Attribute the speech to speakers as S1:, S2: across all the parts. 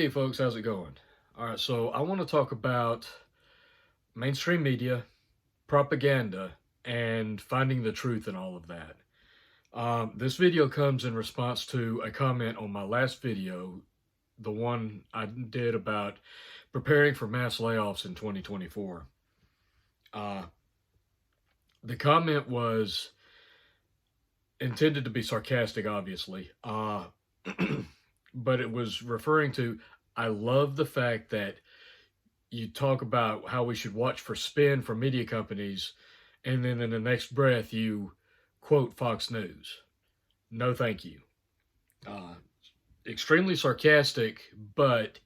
S1: Hey folks, how's it going? All right, so I want to talk about mainstream media, propaganda, and finding the truth in all of that. This video comes in response to a comment on my last video, the one I did about preparing for mass layoffs in 2024. Uh, the comment was intended to be sarcastic, obviously, but it was referring to I love the fact that you talk about how we should watch for spin from media companies, and then in the next breath you quote Fox News. No, thank you. Uh, Extremely sarcastic, but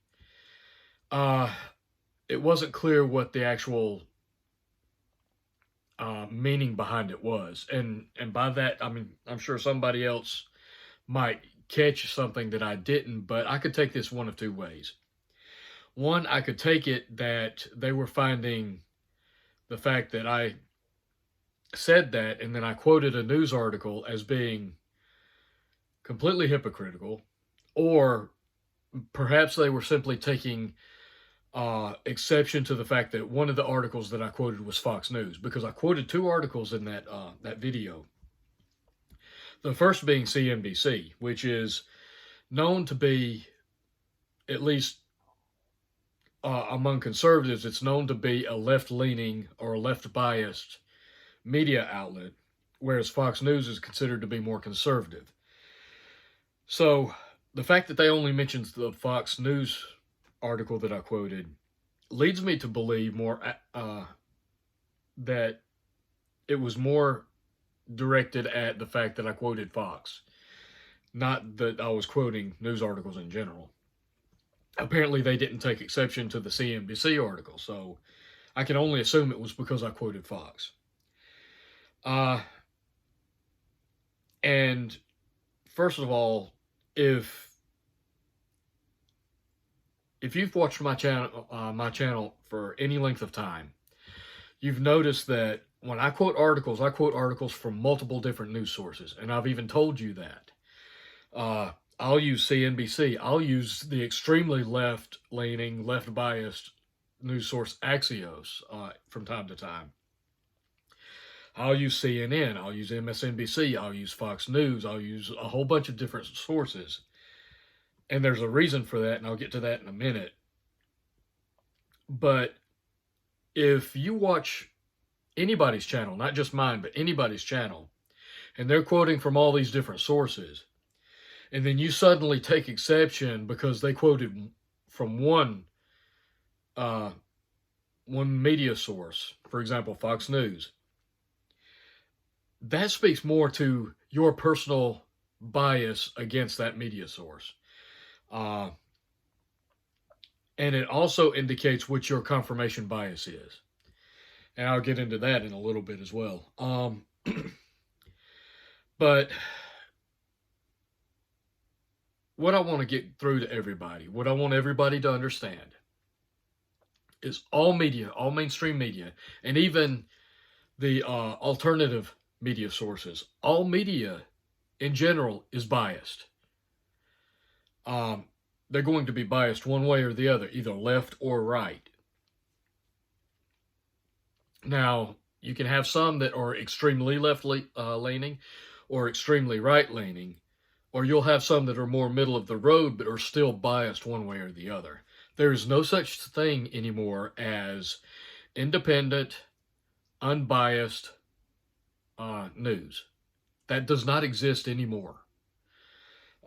S1: uh, it wasn't clear what the actual meaning behind it was, and by that I mean I'm sure somebody else might catch something that I didn't, but I could take this one of two ways. One, I could take it that they were finding the fact that I said that and then I quoted a news article as being completely hypocritical, or perhaps they were simply taking exception to the fact that one of the articles that I quoted was Fox News, because I quoted two articles in that video. The first being CNBC, which is known to be, at least among conservatives, it's known to be a left-leaning or left-biased media outlet, whereas Fox News is considered to be more conservative. So the fact that they only mentions the Fox News article that I quoted leads me to believe more that it was more directed at the fact that I quoted Fox, not that I was quoting news articles in general. Apparently, they didn't take exception to the CNBC article, so I can only assume it was because I quoted Fox. And first of all, if you've watched my channel for any length of time, you've noticed that when I quote articles from multiple different news sources, and I've even told you that. I'll use CNBC. I'll use the extremely left-leaning, left-biased news source Axios from time to time. I'll use CNN. I'll use MSNBC. I'll use Fox News. I'll use a whole bunch of different sources. And there's a reason for that, and I'll get to that in a minute. But if you watch anybody's channel, not just mine, but anybody's channel, and they're quoting from all these different sources, and then you suddenly take exception because they quoted from one media source, for example, Fox News, that speaks more to your personal bias against that media source. And it also indicates what your confirmation bias is. And I'll get into that in a little bit as well. But what I want to get through to everybody, what I want everybody to understand, is all media, all mainstream media, and even the alternative media sources, all media in general is biased. They're going to be biased one way or the other, either left or right. Now, you can have some that are extremely left-leaning or extremely right-leaning, or you'll have some that are more middle of the road but are still biased one way or the other. There is no such thing anymore as independent, unbiased news. That does not exist anymore.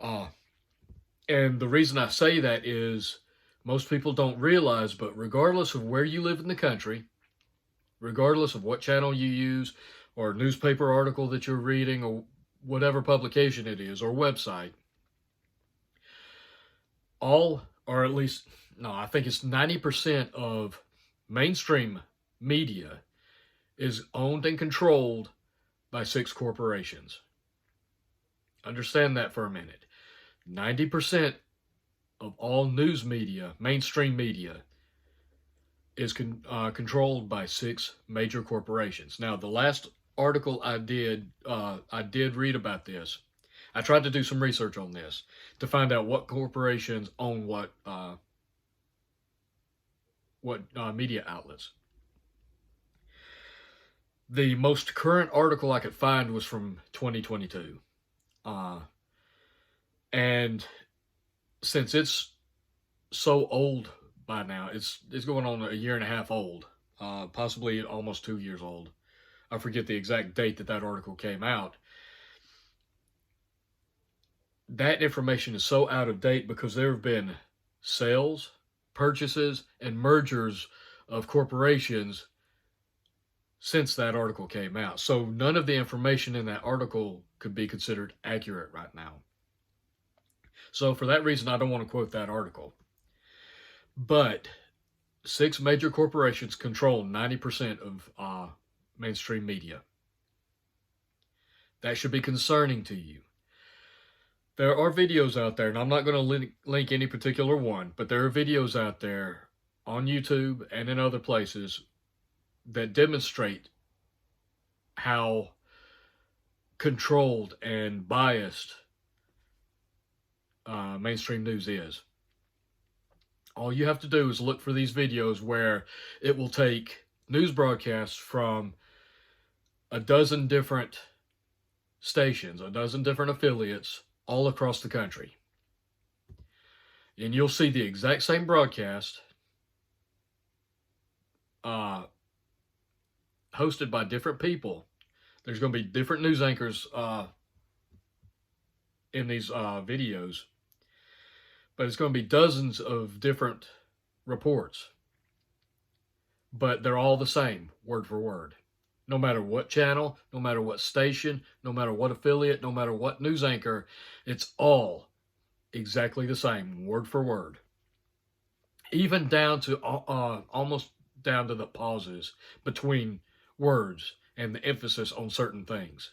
S1: And the reason I say that is most people don't realize, but regardless of where you live in the country, regardless of what channel you use or newspaper article that you're reading or whatever publication it is or website, all, or at least, no, I think it's 90% of mainstream media is owned and controlled by 6 corporations. Understand that for a minute. 90% of all news media, mainstream media, is controlled by 6 major corporations. Now, the last article I did read about this. I tried to do some research on this to find out what corporations own what media outlets. The most current article I could find was from 2022. And since it's so old by now, it's going on a year and a half old, possibly almost 2 years old. I forget the exact date that article came out. That information is so out of date because there have been sales, purchases, and mergers of corporations since that article came out. So none of the information in that article could be considered accurate right now. So for that reason, I don't want to quote that article. But 6 major corporations control 90% of mainstream media. That should be concerning to you. There are videos out there, and I'm not going to link any particular one, but there are videos out there on YouTube and in other places that demonstrate how controlled and biased mainstream news is. All you have to do is look for these videos where it will take news broadcasts from a dozen different stations, a dozen different affiliates all across the country. And you'll see the exact same broadcast hosted by different people. There's going to be different news anchors in these videos, but it's going to be dozens of different reports, but they're all the same, word for word. No matter what channel, no matter what station, no matter what affiliate, no matter what news anchor, it's all exactly the same, word for word. Even down to almost down to the pauses between words and the emphasis on certain things.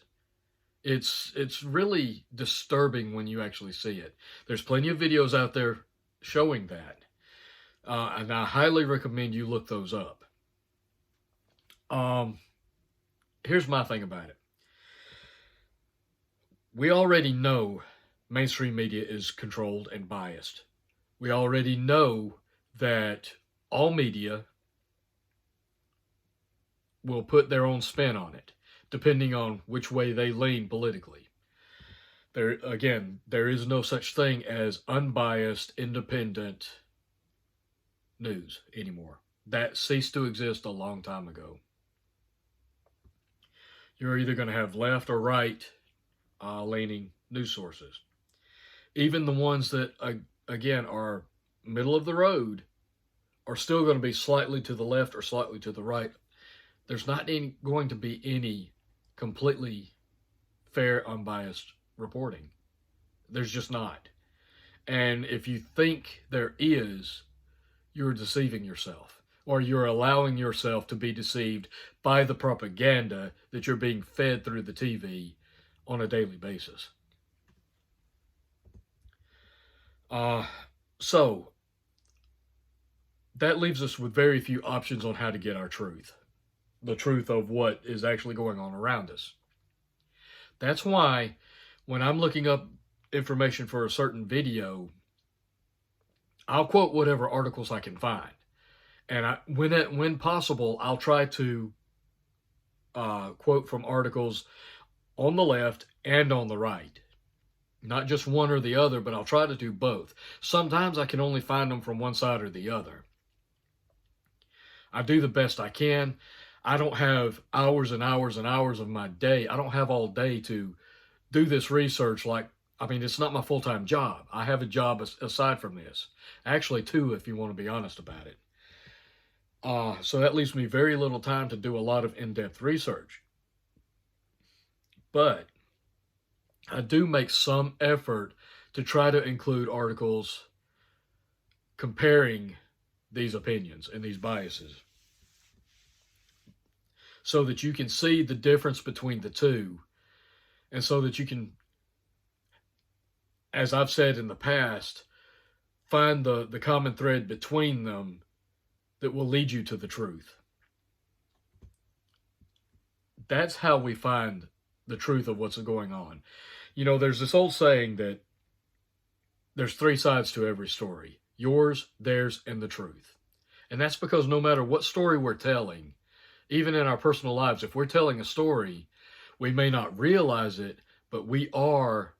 S1: It's really disturbing when you actually see it. There's plenty of videos out there showing that. And I highly recommend you look those up. Here's my thing about it. We already know mainstream media is controlled and biased. We already know that all media will put their own spin on it, depending on which way they lean politically. There is no such thing as unbiased, independent news anymore. That ceased to exist a long time ago. You're either going to have left or right leaning news sources. Even the ones that, again, are middle of the road are still going to be slightly to the left or slightly to the right. There's not going to be any completely fair, unbiased reporting. There's just not. And if you think there is, you're deceiving yourself, or you're allowing yourself to be deceived by the propaganda that you're being fed through the TV on a daily basis. So that leaves us with very few options on how to get our truth. The truth of what is actually going on around us. That's why when I'm looking up information for a certain video, I'll quote whatever articles I can find. And when possible, I'll try to quote from articles on the left and on the right. Not just one or the other, but I'll try to do both. Sometimes I can only find them from one side or the other. I do the best I can. I don't have hours and hours and hours of my day. I don't have all day to do this research. It's not my full-time job. I have a job aside from this. Actually, 2, if you want to be honest about it. So that leaves me very little time to do a lot of in-depth research. But I do make some effort to try to include articles comparing these opinions and these biases, so that you can see the difference between the two, and so that you can, as I've said in the past, find the common thread between them that will lead you to the truth. That's how we find the truth of what's going on. You know, there's this old saying that there's 3 sides to every story: yours, theirs, and the truth. And that's because no matter what story we're telling, even in our personal lives, if we're telling a story, we may not realize it, but we are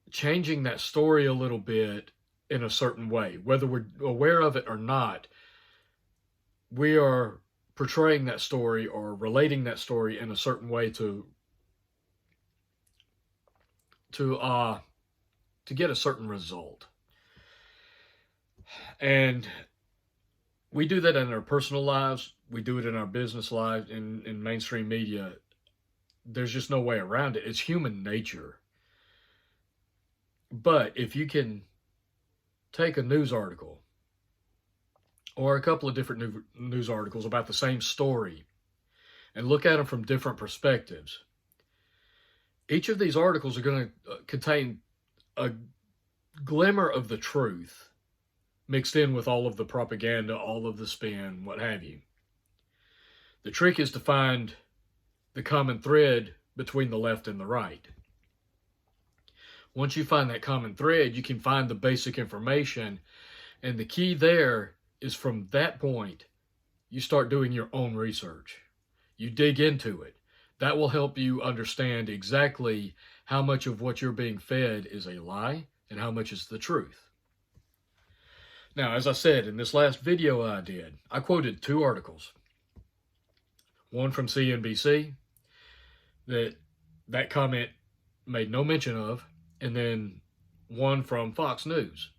S1: changing that story a little bit in a certain way. Whether we're aware of it or not, we are portraying that story or relating that story in a certain way to get a certain result. And we do that in our personal lives. We do it in our business lives, in mainstream media. There's just no way around it. It's human nature. But if you can take a news article or a couple of different news articles about the same story and look at them from different perspectives, each of these articles are going to contain a glimmer of the truth mixed in with all of the propaganda, all of the spin, what have you. The trick is to find the common thread between the left and the right. Once you find that common thread, you can find the basic information. And the key there is, from that point, you start doing your own research. You dig into it. That will help you understand exactly how much of what you're being fed is a lie and how much is the truth. Now, as I said in this last video I did, I quoted 2 articles. One from CNBC that comment made no mention of, and then one from Fox News,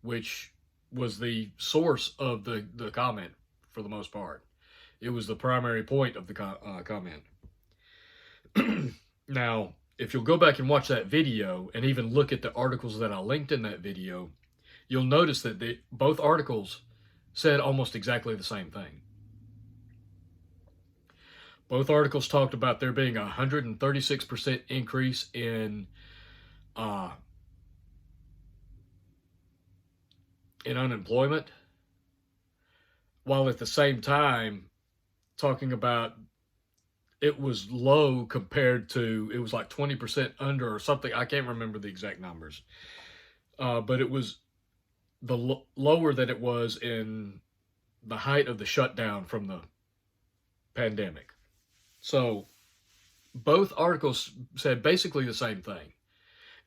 S1: which was the source of the comment for the most part. It was the primary point of the comment. Now, if you'll go back and watch that video and even look at the articles that I linked in that video, you'll notice that both articles said almost exactly the same thing. Both articles talked about there being a 136% increase in unemployment, while at the same time talking about it was low compared to, it was like 20% under or something. I can't remember the exact numbers, but it was lower than it was in the height of the shutdown from the pandemic. So both articles said basically the same thing.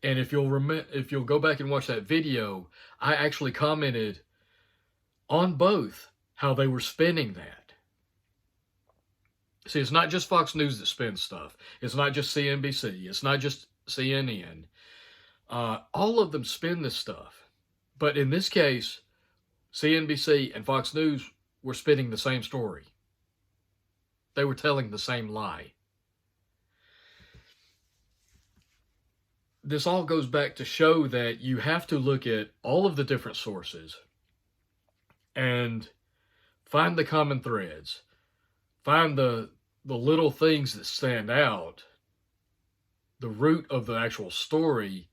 S1: And if you'll go back and watch that video, I actually commented on both how they were spinning that. See, it's not just Fox News that spins stuff. It's not just CNBC. It's not just CNN. All of them spin this stuff. But in this case, CNBC and Fox News were spinning the same story. They were telling the same lie. This all goes back to show that you have to look at all of the different sources and find the common threads. Find the little things that stand out, the root of the actual story.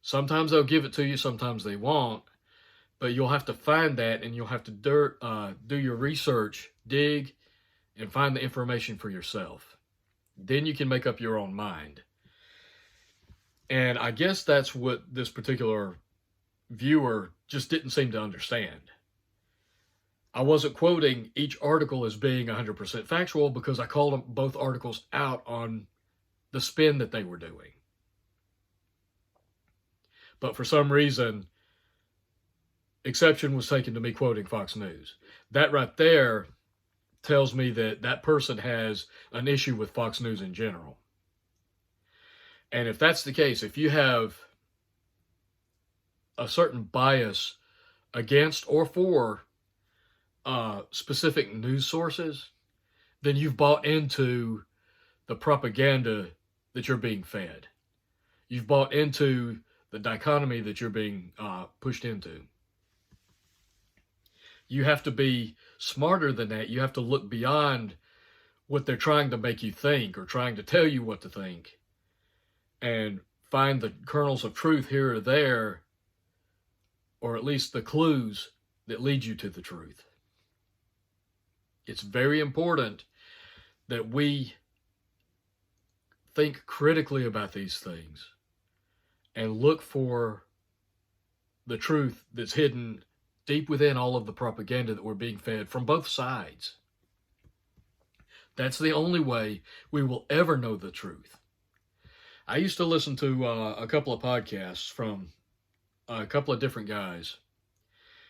S1: Sometimes they'll give it to you, sometimes they won't, but you'll have to find that, and you'll have to do your research, dig, and find the information for yourself. Then you can make up your own mind. And I guess that's what this particular viewer just didn't seem to understand. I wasn't quoting each article as being 100% factual because I called them both articles out on the spin that they were doing. But for some reason, exception was taken to me quoting Fox News. That right there tells me that that person has an issue with Fox News in general. And if that's the case, if you have a certain bias against or for specific news sources, then you've bought into the propaganda that you're being fed. You've bought into the dichotomy that you're being pushed into. You have to be smarter than that. You have to look beyond what they're trying to make you think or trying to tell you what to think, and find the kernels of truth here or there, or at least the clues that lead you to the truth. It's very important that we think critically about these things and look for the truth that's hidden deep within all of the propaganda that we're being fed from both sides. That's the only way we will ever know the truth. I used to listen to a couple of podcasts from a couple of different guys.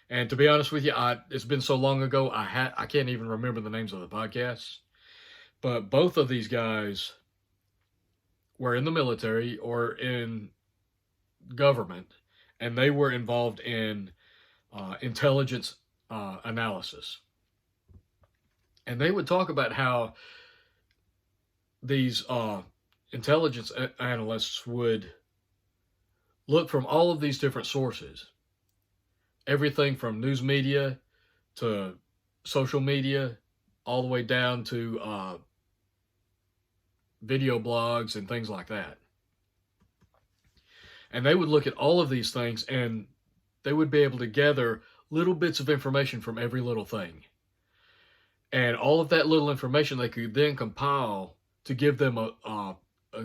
S1: And to be honest with you, it's been so long ago, I can't even remember the names of the podcasts. But both of these guys were in the military or in government, and they were involved in intelligence analysis. And they would talk about how these intelligence analysts would look from all of these different sources. Everything from news media to social media, all the way down to video blogs and things like that. And they would look at all of these things, and they would be able to gather little bits of information from every little thing. And all of that little information they could then compile to give them a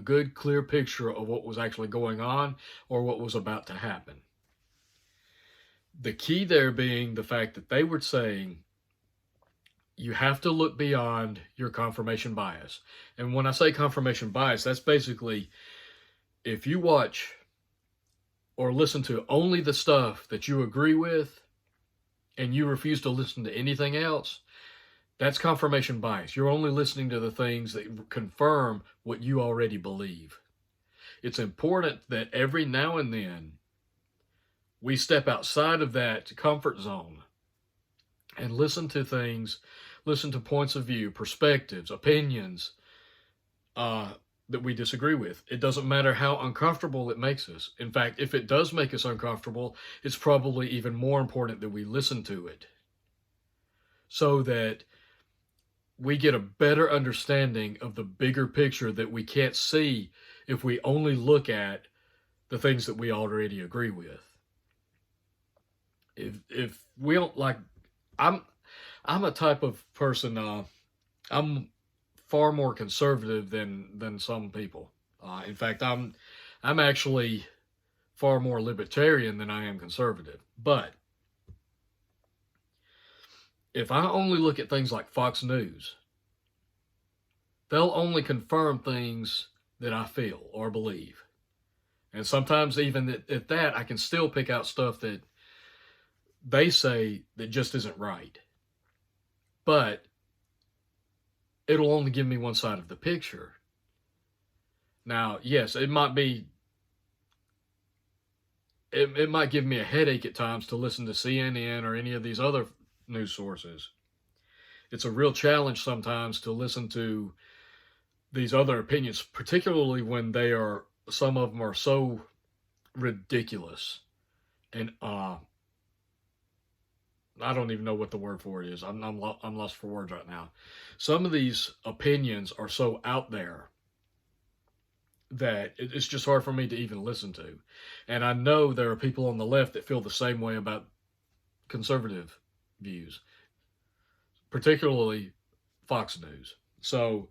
S1: good, clear picture of what was actually going on or what was about to happen. The key there being the fact that they were saying you have to look beyond your confirmation bias. And when I say confirmation bias, that's basically if you watch or listen to only the stuff that you agree with and you refuse to listen to anything else, that's confirmation bias. You're only listening to the things that confirm what you already believe. It's important that every now and then we step outside of that comfort zone and listen to things, listen to points of view, perspectives, opinions that we disagree with. It doesn't matter how uncomfortable it makes us. In fact, if it does make us uncomfortable, it's probably even more important that we listen to it so that we get a better understanding of the bigger picture that we can't see if we only look at the things that we already agree with. If we don't like, I'm a type of person, I'm far more conservative than some people. In fact, I'm actually far more libertarian than I am conservative. But if I only look at things like Fox News, they'll only confirm things that I feel or believe. And sometimes even at that, I can still pick out stuff that they say that just isn't right. But it'll only give me one side of the picture. Now, yes, it might give me a headache at times to listen to CNN or any of these other news sources. It's a real challenge sometimes to listen to these other opinions, particularly when some of them are so ridiculous. And I don't even know what the word for it is. I'm lost for words right now. Some of these opinions are so out there that it's just hard for me to even listen to. And I know there are people on the left that feel the same way about conservative views, particularly Fox News. So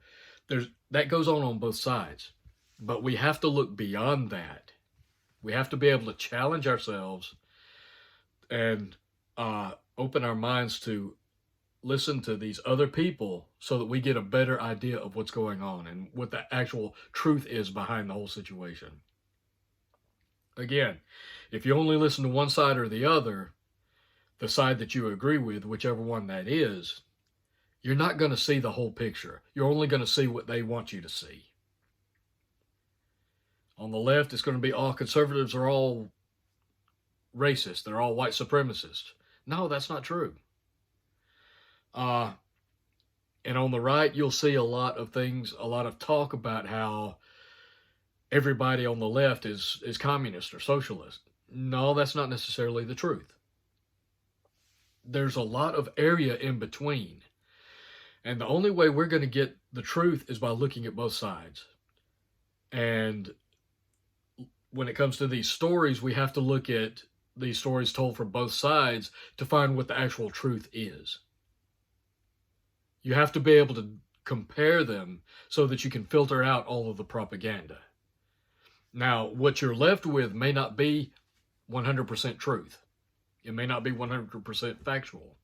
S1: that goes on both sides. But we have to look beyond that. We have to be able to challenge ourselves and open our minds to listen to these other people so that we get a better idea of what's going on and what the actual truth is behind the whole situation. Again, if you only listen to one side or the other, the side that you agree with, whichever one that is, you're not going to see the whole picture. You're only going to see what they want you to see. On the left, it's going to be all conservatives are all racist. They're all white supremacists. No, that's not true. And on the right, you'll see a lot of talk about how everybody on the left is communist or socialist. No, that's not necessarily the truth. There's a lot of area in between. And the only way we're going to get the truth is by looking at both sides. And when it comes to these stories, we have to look at these stories told from both sides to find what the actual truth is. You have to be able to compare them so that you can filter out all of the propaganda. Now, what you're left with may not be 100% truth. It may not be 100% factual.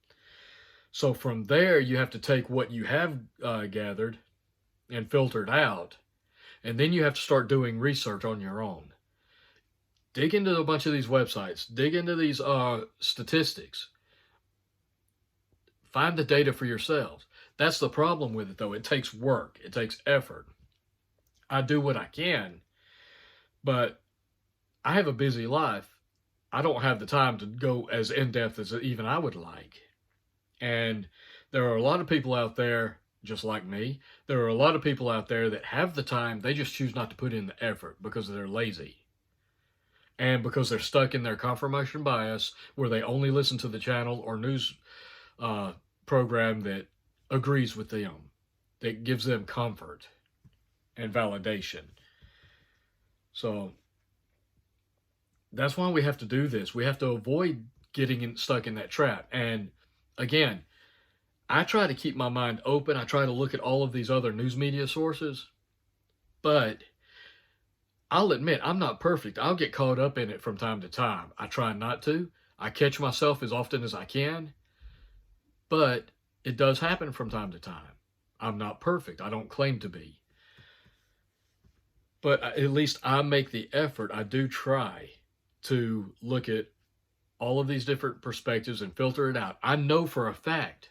S1: So from there, you have to take what you have gathered and filtered out, and then you have to start doing research on your own. Dig into a bunch of these websites. Dig into these statistics. Find the data for yourselves. That's the problem with it, though. It takes work. It takes effort. I do what I can, but I have a busy life. I don't have the time to go as in-depth as even I would like. And there are a lot of people out there, just like me, there are a lot of people out there that have the time, they just choose not to put in the effort because they're lazy. And because they're stuck in their confirmation bias, where they only listen to the channel or news program that agrees with them, that gives them comfort and validation. So that's why we have to do this. We have to avoid getting stuck in that trap. And again, I try to keep my mind open. I try to look at all of these other news media sources, but I'll admit I'm not perfect. I'll get caught up in it from time to time. I try not to. I catch myself as often as I can, but it does happen from time to time. I'm not perfect. I don't claim to be. But at least I make the effort. I do try to look at all of these different perspectives and filter it out. I know for a fact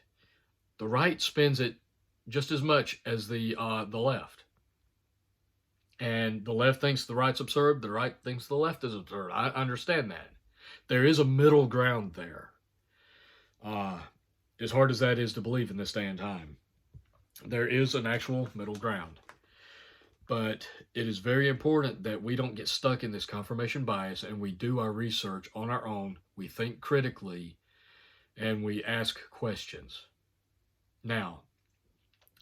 S1: the right spins it just as much as the left. And the left thinks the right's absurd, the right thinks the left is absurd. I understand that. There is a middle ground there. As hard as that is to believe in this day and time, there is an actual middle ground. But it is very important that we don't get stuck in this confirmation bias and we do our research on our own. We think critically and we ask questions. Now,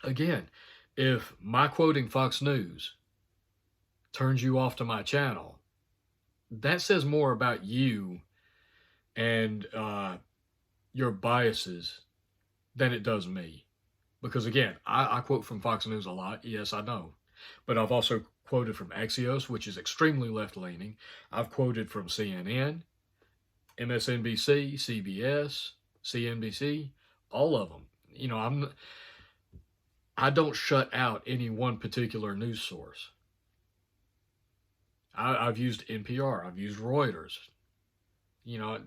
S1: again, if my quoting Fox News turns you off to my channel, that says more about you and your biases than it does me. Because again, I quote from Fox News a lot. Yes, I know. But I've also quoted from Axios, which is extremely left-leaning. I've quoted from CNN, MSNBC, CBS, CNBC, all of them. You know, I don't shut out any one particular news source. I've used NPR. I've used Reuters. You know,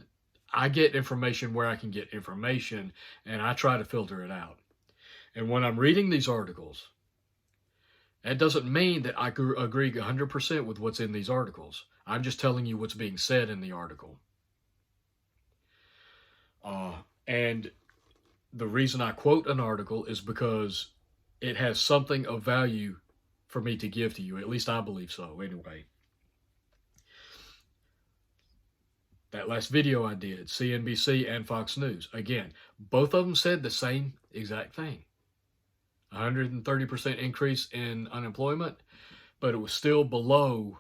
S1: I get information where I can get information, and I try to filter it out. And when I'm reading these articles, that doesn't mean that I agree 100% with what's in these articles. I'm just telling you what's being said in the article. And the reason I quote an article is because it has something of value for me to give to you. At least I believe so, anyway. That last video I did, CNBC and Fox News. Again, both of them said the same exact thing. 130% increase in unemployment, but it was still below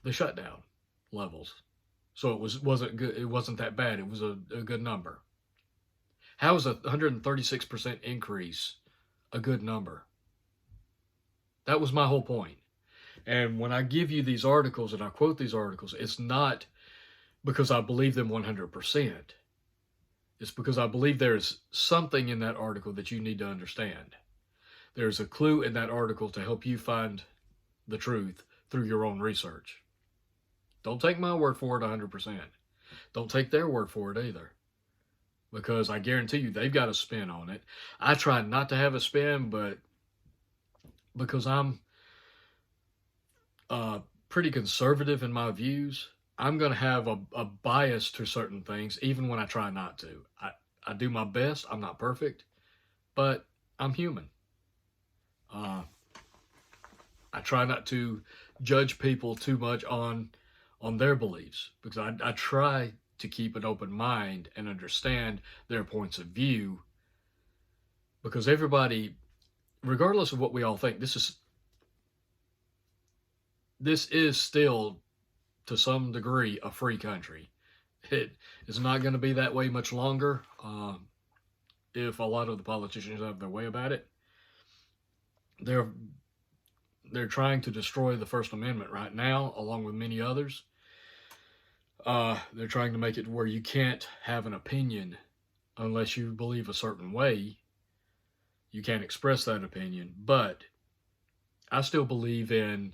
S1: the shutdown levels. So it wasn't good. It wasn't that bad. It was a good number. How is a 136% increase a good number? That was my whole point. And when I give you these articles and I quote these articles, it's not because I believe them 100%. It's because I believe there's something in that article that you need to understand. There's a clue in that article to help you find the truth through your own research. Don't take my word for it 100%. Don't take their word for it either. Because I guarantee you they've got a spin on it. I try not to have a spin, but because I'm pretty conservative in my views, I'm going to have a bias to certain things, even when I try not to. I do my best. I'm not perfect, but I'm human. I try not to judge people too much on their beliefs, because I try to keep an open mind and understand their points of view, because everybody, regardless of what we all think, this is still, to some degree, a free country. It is not going to be that way much longer if a lot of the politicians have their way about it. they're trying to destroy the First Amendment right now, along with many others. They're trying to make it where you can't have an opinion unless you believe a certain way. You can't express that opinion, but I still believe in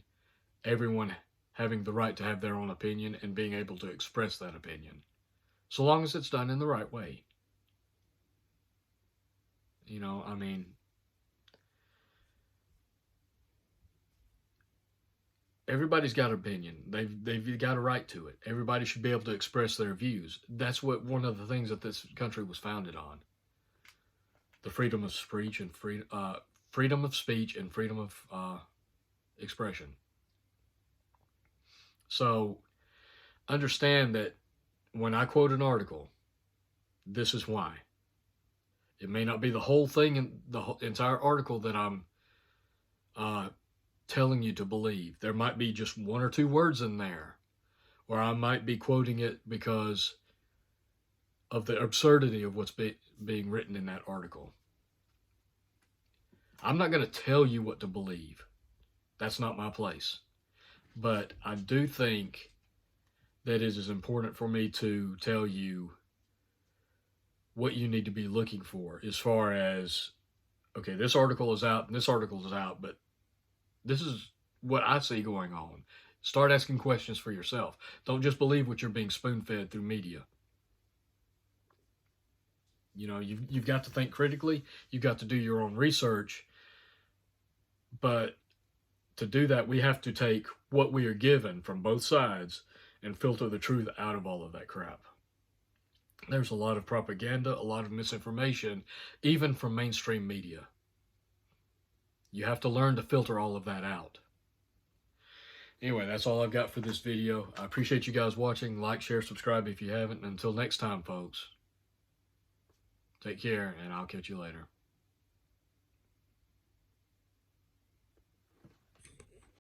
S1: everyone having the right to have their own opinion and being able to express that opinion, so long as it's done in the right way. You know, I mean, everybody's got an opinion. They've got a right to it. Everybody should be able to express their views. That's what one of the things that this country was founded on: the freedom of speech and freedom of speech and freedom of expression. So understand that when I quote an article, this is why. It may not be the whole thing in the entire article that I'm telling you to believe. There might be just one or two words in there, or I might be quoting it because of the absurdity of what's being written in that article. I'm not going to tell you what to believe. That's not my place. But I do think that it is important for me to tell you what you need to be looking for as far as, okay, this article is out and this article is out, but this is what I see going on. Start asking questions for yourself. Don't just believe what you're being spoon-fed through media. You know, you've got to think critically. You've got to do your own research. But to do that, we have to take what we are given from both sides and filter the truth out of all of that crap. There's a lot of propaganda, a lot of misinformation, even from mainstream media. You have to learn to filter all of that out. Anyway, that's all I've got for this video. I appreciate you guys watching. Like, share, subscribe if you haven't. And until next time, folks, take care, and I'll catch you later.